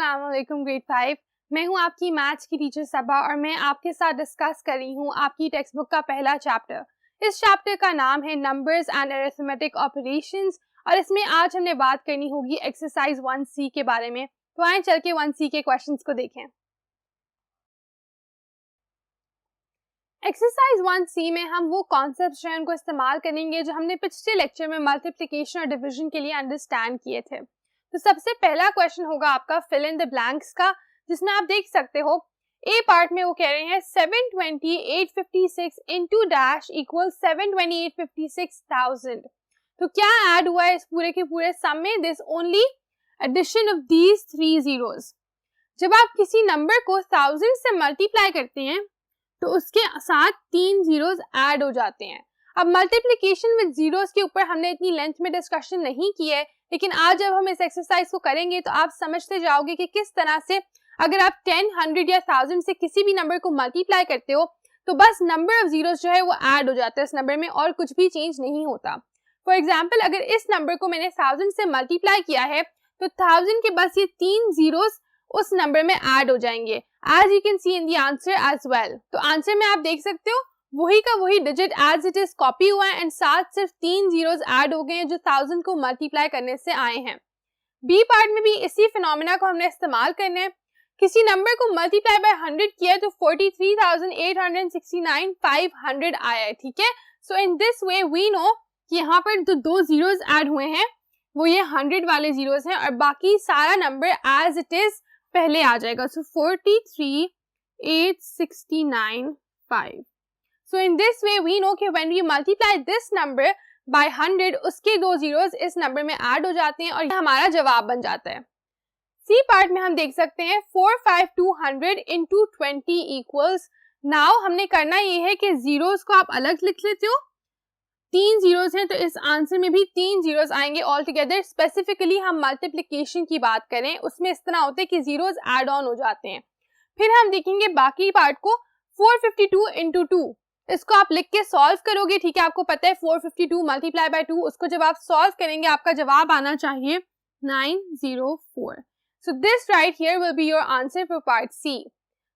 अस्सलाम वालेकुम ग्रेड 5। मैं हूं आपकी मैथ्स की टीचर सबा और मैं आपके साथ डिस्कस कर रही हूं आपकी टेक्स्ट बुक का पहला चैप्टर। इस चैप्टर का नाम है नंबर्स एंड अरिथमेटिक ऑपरेशंस और इसमें आज हमने बात करनी होगी एक्सरसाइज 1C के बारे में। तो आए चल के 1C के क्वेश्चंस को देखें। एक्सरसाइज 1C में हम वो कॉन्सेप्ट्स जो हैं उनको इस्तेमाल करेंगे जो हमने पिछले लेक्चर में मल्टीप्लिकेशन और डिवीजन के लिए अंडरस्टैंड किए थे। तो सबसे पहला क्वेश्चन होगा आपका फिल इन द ब्लैंक्स का, जिसमें आप देख सकते हो ए पार्ट में वो कह रहे हैं 72856 इनटू डैश इक्वल 72856,000। तो क्या ऐड हुआ है इस पूरे के पूरे सम में? This only addition of these 3 zeros। जब आप किसी नंबर को 1000 से मल्टीप्लाई करते हैं तो उसके साथ 3 zeros ऐड हो जाते हैं। अब मल्टीप्लिकेशन विद जीरोस के ऊपर हमने इतनी लेंथ में डिस्कशन नहीं की है, लेकिन आज जब हम इस एक्सरसाइज को करेंगे तो आप समझते जाओगे कि किस तरह से अगर आप 10, 100 या 1000 से किसी भी नंबर को मल्टीप्लाई करते हो तो बस नंबर ऑफ जीरोस जो है वो ऐड हो जाता है इस नंबर में और कुछ भी चेंज नहीं होता। फॉर एग्जाम्पल, अगर इस नंबर को मैंने 1000 से मल्टीप्लाई किया है तो 1000 के बस ये 3 zeros उस नंबर में ऐड हो जाएंगे, as you can see in the answer as well. तो आंसर में आप देख सकते हो वही का वही digit as it is copy हुआ है एंड साथ सिर्फ 3 zeros ऐड हो गए हैं जो 1000 को मल्टीप्लाई करने से आए हैं। बी पार्ट में भी इसी फिनोमेना को हमने इस्तेमाल करना है। किसी नंबर को मल्टीप्लाई बाय 100 किया तो 43,869,500 आया है, ठीक है। So in this way we know कि यहाँ पर जो 2 zeros ऐड हुए हैं वो ये 100 वाले zeros हैं और बाकी सारा नंबर एज इट इज पहले आ जाएगा। सो 43,869,500। So in this way we know कि when we multiply this number by 100 उसके 2 zeros इस नंबर में ऐड हो जाते हैं और हमारा जवाब बन जाता है। सी पार्ट में हम देख सकते हैं 45200 into 20 equals। नाउ हमने करना ये है कि जीरोस को आप अलग लिख लेते हो, 3 zeros हैं तो इस आंसर में भी 3 zeros आएंगे ऑल टुगेदर। स्पेसिफिकली हम मल्टीप्लिकेशन की बात करें उसमें इस तरह होते हैं कि जीरोस ऐड ऑन हो जाते हैं। फिर हम देखेंगे बाकी पार्ट को 452 into 2, इसको आप लिख के सॉल्व करोगे, ठीक है। आपको पता है 452 मल्टीप्लाई बाय 2, उसको जब आप सॉल्व करेंगे आपका जवाब आना चाहिए 904। So this right here will be your answer for part C.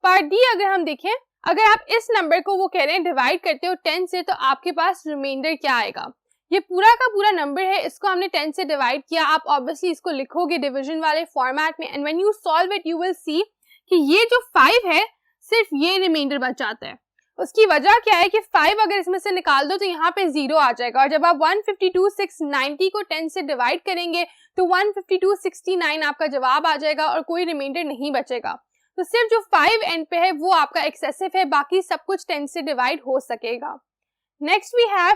Part D अगर हम देखें, अगर आप इस नंबर को वो कह रहे हैं डिवाइड करते हो 10 से तो आपके पास रिमाइंडर क्या आएगा? ये पूरा का पूरा नंबर है, इसको हमने 10 से डिवाइड किया। आप ऑब्वियसली इसको लिखोगे डिविजन वाले फॉर्मेट में and when you solve it you will see कि ये जो 5 है सिर्फ ये रिमाइंडर बच जाता है। उसकी वजह क्या है कि 5 अगर इसमें से निकाल दो तो यहाँ पे 0 आ जाएगा और जब आप 152,690 को 10 से डिवाइड करेंगे तो 152,69 आपका जवाब आ जाएगा और कोई रिमाइंडर नहीं बचेगा। तो सिर्फ जो 5 एंड पे है वो आपका एक्सेसिव है, बाकी सब कुछ 10 से डिवाइड हो सकेगा। Next we have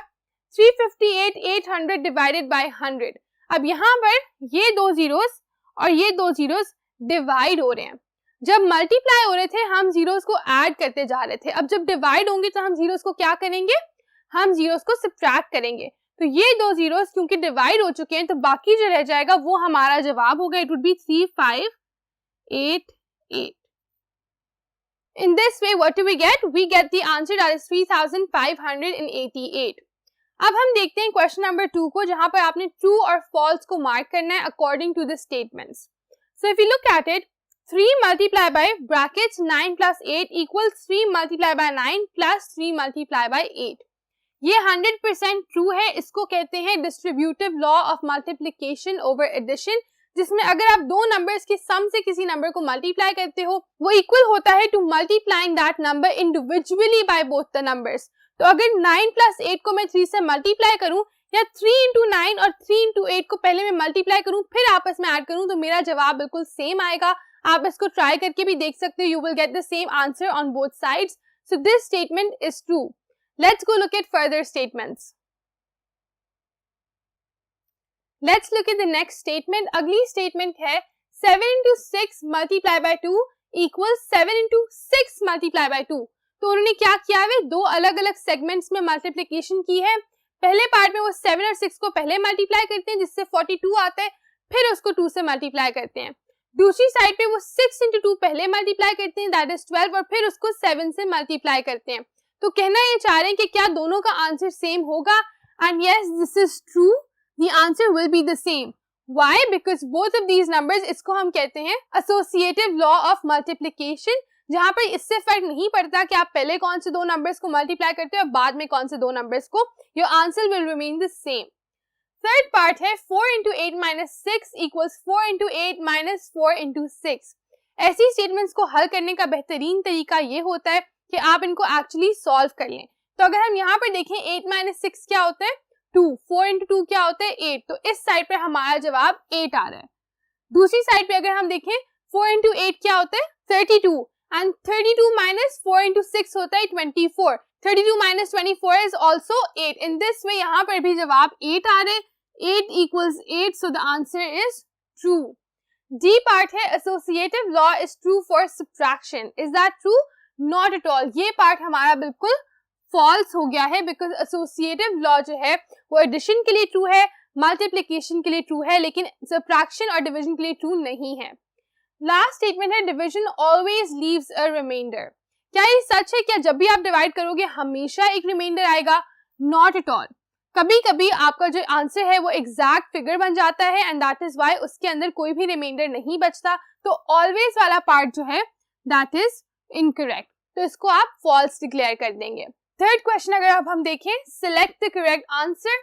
358,800 divided by 100। अब यहाँ पर ये 2 zeros और ये 2 zeros डिवाइड हो रहे हैं। जब मल्टीप्लाई हो रहे थे हम जीरोस को ऐड करते जा रहे थे, अब जब डिवाइड होंगे तो हम जीरोस को क्या करेंगे? हम जीरोस को सब्ट्रैक्ट करेंगे। तो ये 2 zeros क्योंकि डिवाइड हो चुके हैं तो बाकी जो रह जाएगा वो हमारा जवाब होगा। It would be 3588। In this way what do we get? We get the answer that is 3588। अब हम देखते हैं क्वेश्चन नंबर 2 को, जहां पर आपने ट्रू और फॉल्स को मार्क करना है according to the statements. So if you look at it, 3 multiplied by brackets 9 plus 8 equals 3 multiplied by 9 plus 3 multiplied by 8। ये 100% ट्रू है। इसको कहते हैं distributive law of multiplication over addition, जिसमें अगर आप दो नंबर्स के सम से किसी नंबर को मल्टीप्लाई करते हो वो इक्वल होता है to multiplying that number individually by both the numbers. तो अगर 9 plus 8 को मैं 3 से मल्टीप्लाई करूं या 3 into 9 और 3 into 8 को पहले मैं मल्टीप्लाई करूं फिर आपस में ऐड करूं तो मेरा जवाब बिल्कुल सेम आएगा। आप इसको ट्राई करके भी देख सकते हो, you will get the same answer on both sides. So this statement is true. Let's go look at further statements. Let's look at the next statement. अगली स्टेटमेंट है 7 into 6 multiplied by 2 equals 7 into 6 multiplied by 2। तो उन्होंने क्या किया है? दो अलग अलग सेगमेंट्स में मल्टीप्लिकेशन की है। पहले पार्ट में वो 7 और 6 को पहले मल्टीप्लाई करते हैं जिससे 42 आता है, फिर उसको 2 से मल्टीप्लाई करते हैं। दूसरी साइड पे वो 6 into 2 पहले मल्टीप्लाई करते हैं दैट इज 12 और फिर उसको 7 से मल्टीप्लाई करते हैं। तो कहना ये चाह रहे हैं कि क्या दोनों का आंसर सेम होगा? And yes, this is true, the answer will be the same. Why? Because both of these numbers, इसको हम कहते हैं associative law of multiplication, जहां पर इससे फर्क नहीं पड़ता कि आप पहले कौन से दो नंबर्स को मल्टीप्लाई करते हो और बाद में कौन से दो नंबर्स को, your answer will remain the same. Third part है 4 into 8 minus 6 equals 4 into 8 minus 4 into 6. ऐसी स्टेटमेंट्स को हल करने का बेहतरीन तरीका ये होता है कि आप इनको एक्चुअली सॉल्व कर लें. तो अगर हम यहाँ पर देखें 8 minus 6 क्या होता है 2, 4 into 2 क्या होता है 8, तो इस साइड पे हमारा जवाब 8 आ रहा है. दूसरी साइड पे अगर हम देखें 4 into 8 क्या होता है 32, एंड 32 minus 4 into 6 होता है 24. 32 minus 24 is also 8. In this way यहाँ पर भी जवाब 8 आ रहे हैं. 8 equals 8, so the answer is true. D part है associative law is true for subtraction. Is that true? Not at all. ये part हमारा बिल्कुल false हो गया है because associative law जो है वो addition के लिए true है, multiplication के लिए true है, लेकिन subtraction और division के लिए true नहीं है. Last statement है division always leaves a remainder. क्या ये सच है? क्या जब भी आप divide करोगे हमेशा एक remainder आएगा? Not at all. कभी कभी आपका जो आंसर है वो एग्जैक्ट फिगर बन जाता है एंड दैट इज व्हाई उसके अंदर कोई भी रिमाइंडर नहीं बचता. तो ऑलवेज वाला पार्ट जो है दैट इज इनकरेक्ट, तो इसको आप फॉल्स डिक्लेयर कर देंगे. थर्ड क्वेश्चन अगर आप हम देखें, सिलेक्ट द करेक्ट आंसर.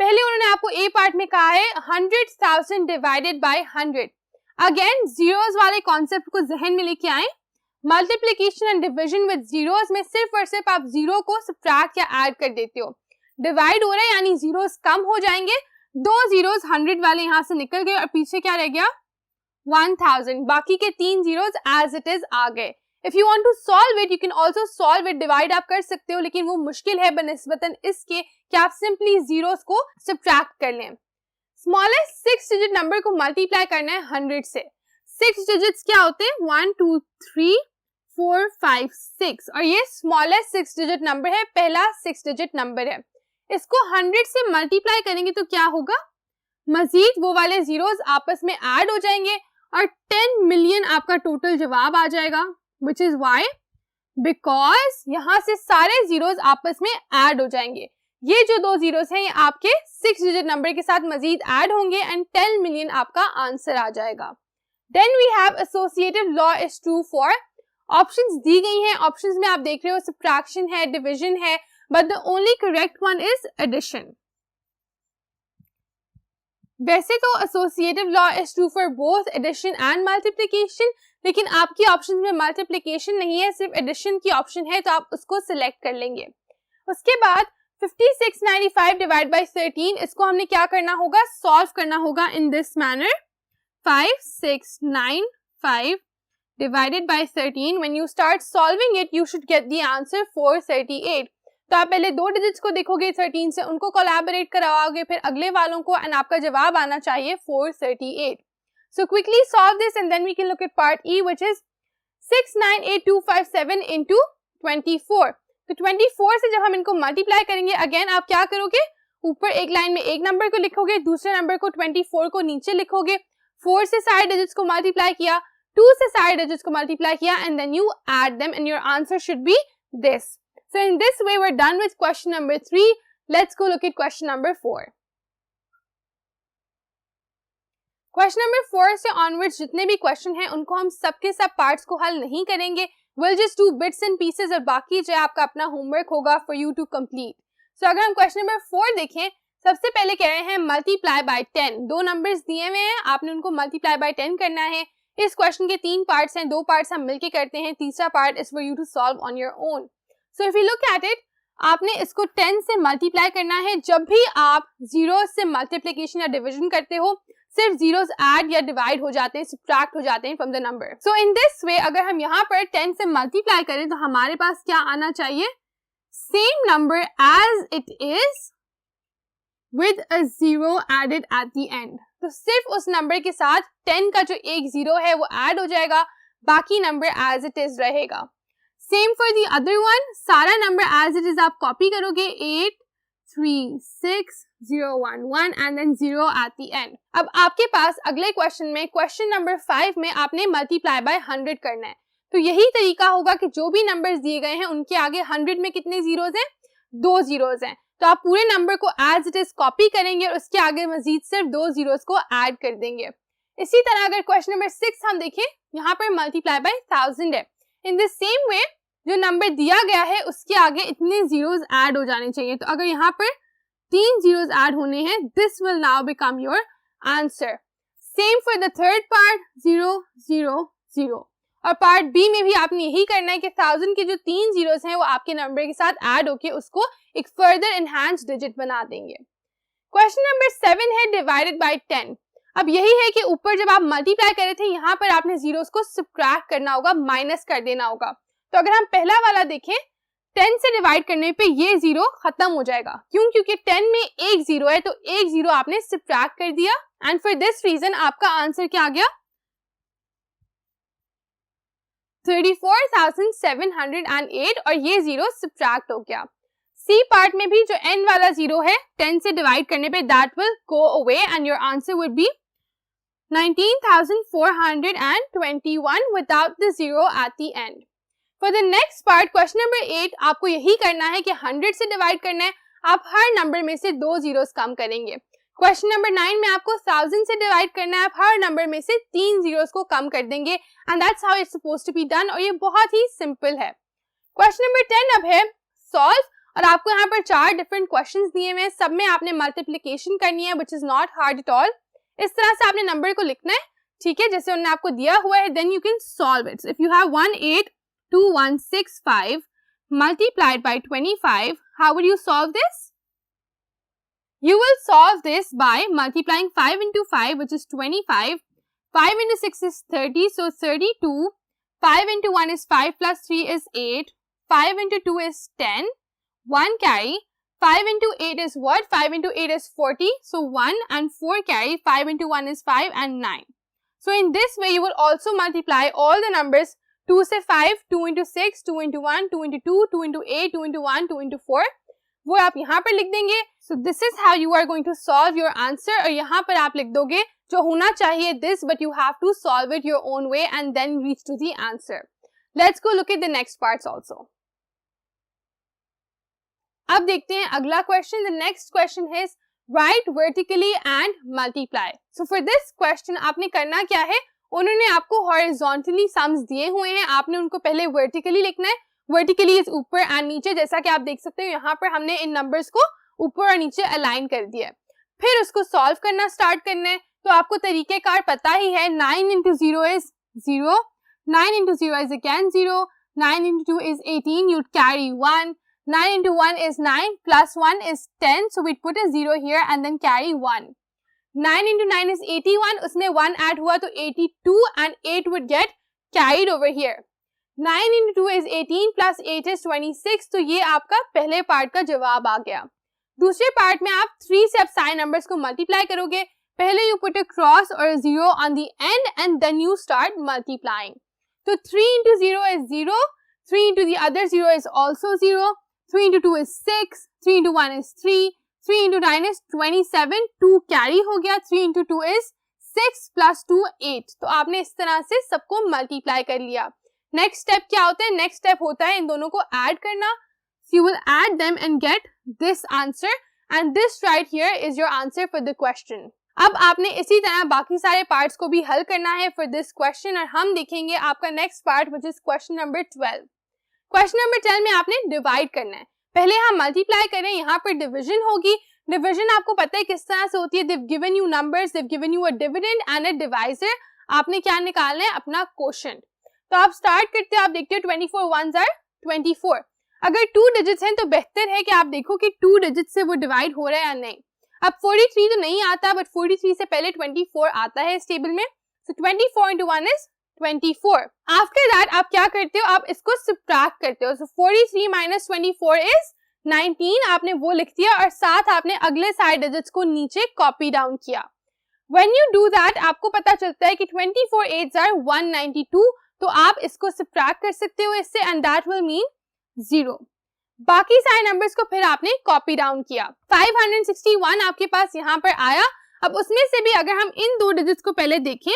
पहले उन्होंने आपको ए पार्ट में कहा है 100,000 डिवाइडेड बाय 100. अगेन जीरोस वाले कॉन्सेप्ट को जहन में लेके आए. Multiplication and division with zeros में सिर्फ और सिर्फ आप जीरो को सब्ट्रैक्ट या ऐड कर देते हो. डिवाइड हो रहा है यानी जीरोस कम हो जाएंगे. दो जीरोस 100 वाले यहाँ से निकल गए और पीछे क्या रह गया 1000. बाकी के 3 जीरोस एज इट इज आ गए. If you want to solve it you can also solve it. Divide आप कर सकते हो लेकिन वो मुश्किल है बनिस्बतन इसके कि आप सिंपली जीरोस को सब्ट्रैक्ट कर लें. स्मॉलेस्ट 6 डिजिट नंबर को मल्टीप्लाई करना है 100 से. 6 डिजिट्स क्या होते हैं 1 2 3 4 5 6 और ये स्मॉलेस्ट 6 डिजिट नंबर है, पहला 6 डिजिट नंबर है. इसको 100 से मल्टीप्लाई करेंगे तो क्या होगा, मजीद वो वाले जीरोस आपस में ऐड हो जाएंगे और 10 मिलियन आपका टोटल जवाब आ जाएगा. विच इज वाई बिकॉज यहाँ से सारे जीरोस आपस में ऐड हो जाएंगे. ये जो दो जीरोस हैं ये आपके 6 डिजिट नंबर के साथ मजीद ऐड होंगे एंड 10 मिलियन आपका आंसर आ जाएगा. Then we have associative law is true for. Options दी गई हैं. ऑप्शंस में आप देख रहे हो सब्ट्रैक्शन है, डिविजन है, but the only correct one is addition. वैसे तो associative law is true for both addition and multiplication, लेकिन आपकी ऑप्शन में multiplication नहीं है, सिर्फ addition की ऑप्शन है, तो आप उसको सिलेक्ट कर लेंगे. उसके बाद 5695 डिवाइड बाय 13, इसको हमने क्या करना होगा, सॉल्व करना होगा in this manner. 5695 divided by 13. When you start solving it, you should get the answer 438. तो आप पहले दो डिजिट्स को देखोगे 13 से, उनको कोलैबोरेट करवाओगे, फिर अगले वालों को, एंड आपका जवाब आना चाहिए 438. So quickly solve this and then we can look at part E, which is 698257 into 24. तो 24 से जब हम इनको मल्टीप्लाई करेंगे, अगेन आप क्या करोगे, ऊपर एक लाइन में एक नंबर को लिखोगे, दूसरे नंबर को 24 को नीचे लिखोगे. 4 से सारे डिजिट्स को मल्टीप्लाई किया, 2 से सारे डिजिट्स को मल्टीप्लाई किया, and then you add them and your answer should be this. So in this way we're done with question number 3. Let's go look at question number 4. Question number 4 से onwards जितने भी question हैं उनको हम सबके सब parts को हल नहीं करेंगे. We'll just do bits and pieces और बाकी जो आपका अपना homework होगा for you to complete. So अगर हम question number 4 देखें, सबसे पहले कह रहे हैं multiply by 10. दो numbers दिए हुए हैं, आपने उनको multiply by 10 करना है. इस question के 3 parts हैं, 2 parts हम मिलके करते हैं, तीसरा part is for you to solve on your own. So if you look at it, आपने इसको 10 से मल्टीप्लाई करना है. जब भी आप जीरोस से मल्टीप्लिकेशन या डिवीजन करते हो, सिर्फ जीरोस ऐड या डिवाइड हो जाते हैं, सब्ट्रैक्ट हो जाते हैं from the number. So in this वे अगर हम यहाँ पर 10 से मल्टीप्लाई करें तो हमारे पास क्या आना चाहिए, same number as it is with a zero added at the end. तो सिर्फ उस नंबर के साथ 10 का जो एक जीरो है वो ऐड हो जाएगा, बाकी नंबर एज इट इज रहेगा. Same for the other one, सारा नंबर एज इट इज आप कॉपी करोगे, 8 3 6 0 1 1 and then 0 at the end. अब आपके पास अगले क्वेश्चन में, क्वेश्चन नंबर 5 में आपने मल्टीप्लाई बाय 100 करना है. तो यही तरीका होगा कि जो भी नंबर्स दिए गए हैं उनके आगे 100 में कितने जीरोस हैं, 2 जीरोस हैं. तो आप पूरे नंबर को एज इट इज कॉपी करेंगे और उसके आगे मजीद सिर्फ 2 जीरोस को ऐड कर देंगे। इसी तरह अगर क्वेश्चन नंबर 6 हम देखें, यहाँ पर मल्टीप्लाई बाय 1000 है। इन द सेम वे जो नंबर दिया गया है उसके आगे इतने जीरोस ऐड हो जाने चाहिए। तो अगर यहाँ पर 3 जीरोस ऐड होने हैं, this will now become your answer. Same for the third part, 0 0 0। और पार्ट बी में भी आपने यही करना है कि 1000 के जो 3 जीरोस हैं वो आपके नंबर के साथ ऐड होके उसको एक फर्दर एनहांस डिजिट बना देंगे। क्वेश्चन नंबर 7 है डिवाइडेड बाय 10। अब यही है कि ऊपर जब आप मल्टीप्लाई कर रहे थे यहाँ पर आपने जीरोस को सब्ट्रैक्ट करना होगा, माइनस कर देना होगा। तो अगर हम पहला वाला देखें, 10 से डिवाइड करने पे ये जीरो खत्म हो जाएगा। क्यों? क्योंकि 10 में एक जीरो है, तो एक जीरो आपने सब्ट्रैक्ट कर दिया एंड फॉर दिस रीजन आपका आंसर क्या आ गया? 34,708 और ये जीरो सब्ट्रैक्ट हो गया। सी पार्ट में भी जो एन वाला जीरो है 10 से डिवाइड करने पे that will go away and your answer would be 19,421 without the zero eight the and. For the next part question number 8 आपको यही करना है कि 100 से डिवाइड करना है। आप हर नंबर में से 2 जीरोस कम करेंगे। क्वेश्चन नंबर 9 में आपको 1000 से डिवाइड करना है। आप हर नंबर में से 3 जीरोस को कम कर देंगे and that's how it's supposed to be done. और ये बहुत ही सिंपल है। क्वेश्चन नंबर 10 अब है सॉल्व और आपको यहाँ पर 4 डिफरेंट क्वेश्चंस दिए हुए हैं। सब में आपने मल्टीप्लिकेशन करनी है which is not hard at all. इस तरह से आपने नंबर को लिखना है, ठीक है, जैसे उन्होंने आपको दिया हुआ है। Then you can solve it. If you have 182,165 multiplied by 25, how would you solve this? You will solve this by multiplying 5 into 5, which is 25. 5 into 6 is 30, so 32. 5 into 1 is 5 plus 3 is 8. 5 into 2 is 10. 1 carry. 5 into 8 is what? 5 into 8 is 40, so 1 and 4 carry. 5 into 1 is 5 and 9. So in this way, you will also multiply all the numbers 2 से 5, 2 into 6, 2 into 1, 2 into 2, 2 into 8, 2 into 1, 2 into 4. वो आप यहाँ पर लिख देंगे। So this is how you are going to solve your answer। और यहाँ पर आप लिख दोगे जो होना चाहिए this, but you have to solve it your own way and then reach to the answer. Let's go look at the next parts also. अब देखते हैं अगला question. The next question is write vertically and multiply. So for this question आपने करना क्या है? उन्होंने आपको हॉरिजॉन्टली सम्स दिए हुए हैं, आपने उनको पहले वर्टिकली लिखना है। वर्टिकली इज ऊपर एंड नीचे, जैसा कि आप देख सकते हो यहाँ पर हमने इन नंबर्स को ऊपर और नीचे अलाइन कर दिया है। फिर उसको सॉल्व करना स्टार्ट करना है। तो आपको तरीकेकार पता ही है, 9 into 0 is 0, 9 into 0 is again 0, 9 into 2 is 18, you'd carry 1, 9 into 1 is 9, plus 1 is 10, so we'd put a 0 here and then carry 1. 9 into 9 is 81, उसमें 1 add हुआ तो 82 and 8 would get carried over here. 9 into 2 is 18 plus 8 is 26, तो ये आपका पहले part का जवाब आ गया। दूसरे पार्ट में आप 3 से अब सारे नंबर्स को मल्टीप्लाई करोगे। पहले you put a cross or a 0 on the end and then you start multiplying. तो 3 into 0 is 0, 3 into the other 0 is also 0, 3 into 2 is 6, 3 into 1 is 3, 3 into 9 is 27, 2 carry हो गया, 3 into 2 is 6 plus 2 8। तो आपने इस तरह से सबको multiply कर लिया। नेक्स्ट स्टेप क्या होता है? नेक्स्ट स्टेप होता है इन दोनों को ऐड करना। So you will add them and get this answer and this right here is your answer for the question. अब आपने इसी तरह बाकी सारे पार्ट्स को भी हल करना है for this question और हम देखेंगे आपका next part which is question number 12. Question number 12 में आपने डिवाइड करना है। पहले हम मल्टीप्लाई करें, यहाँ पर डिवीजन होगी। डिवीजन आपको पता है किस तरह से होती है। they've given you numbers, they've given you a dividend and a divisor। आपने क्या निकालना है? अपना quotient। तो आप स्टार्ट करते हो, आप देखते हो 24 ones are 24। अगर 2 डिजिट्स हैं तो बेहतर है कि आप देखो कि 2 डिजिट से वो डिवाइड हो रहा है या नहीं। अब 43 तो नहीं आता, बट 43 से पहले 24 आता है इस टेबल में। so 24 into 1 is 24। After that आप क्या करते हो? आप इसको सब्ट्रैक्ट करते हो। so 43 minus 24 is 19। आपने वो लिख दिया और साथ आपने अगले सारे डिजिट्स को नीचे कॉपी डाउन किया। When you do that, आपको पता चलता है कि 24 8s are 192। तो आप इसको सब्ट्रैक्ट कर सकते हो इससे एंड दैट विल मीन 0। बाकी सारे नंबर्स को फिर आपने कॉपी डाउन किया। 561 आपके पास यहाँ पर आया। अब उसमें से भी अगर हम इन 2 डिजिट्स को पहले देखें,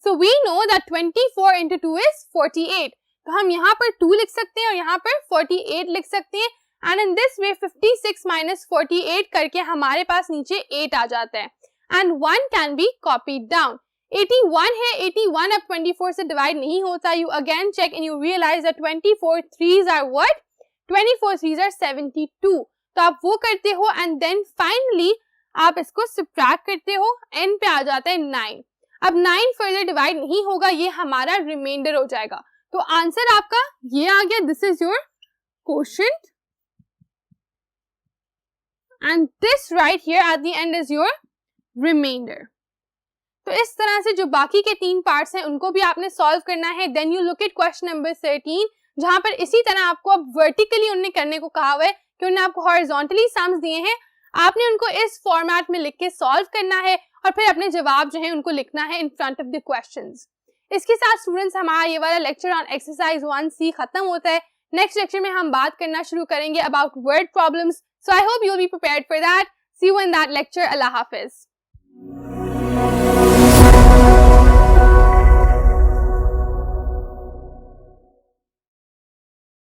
so we know that 24 into 2 is 48। तो हम यहाँ पर 2 लिख सकते हैं और यहाँ पर 48 लिख सकते हैं and in this way 56 minus 48 करके हमारे पास नीचे 8 आ जाता है and 1 can be copied down. 81 है, 81 अब 24 से डिवाइड नहीं होता। You again check and you realize that 24 3s are what, 24 3s are 72। तो आप वो करते हो एंड देन फाइनली आप इसको सब्ट्रैक्ट करते हो, एंड पे आ जाता है 9। अब 9 फर्दर डिवाइड नहीं होगा, ये हमारा रिमाइंडर हो जाएगा। तो आंसर आपका ये आ गया, this is your quotient and this right here at the end is your remainder. तो इस तरह से जो बाकी के 3 पार्ट्स हैं उनको भी आपने सॉल्व करना है। Then you look at question number 13 जहां पर इसी तरह आपको अब वर्टिकली उन्होंने करने को कहा हुआ है कि उन्होंने आपको हॉरिजॉन्टली सम्स दिए हैं, आपने उनको इस फॉर्मेट में लिख के सॉल्व करना है और फिर अपने जवाब जो है उनको लिखना है in front of the questions. इसके साथ स्टूडेंट्स हमारा ये वाला लेक्चर ऑन एक्सरसाइज 1C खत्म होता है। नेक्स्ट लेक्चर में हम बात करना शुरू करेंगे about word problems. So I hope you will be prepared for that. See you in that lecture. अल्लाह हाफिज।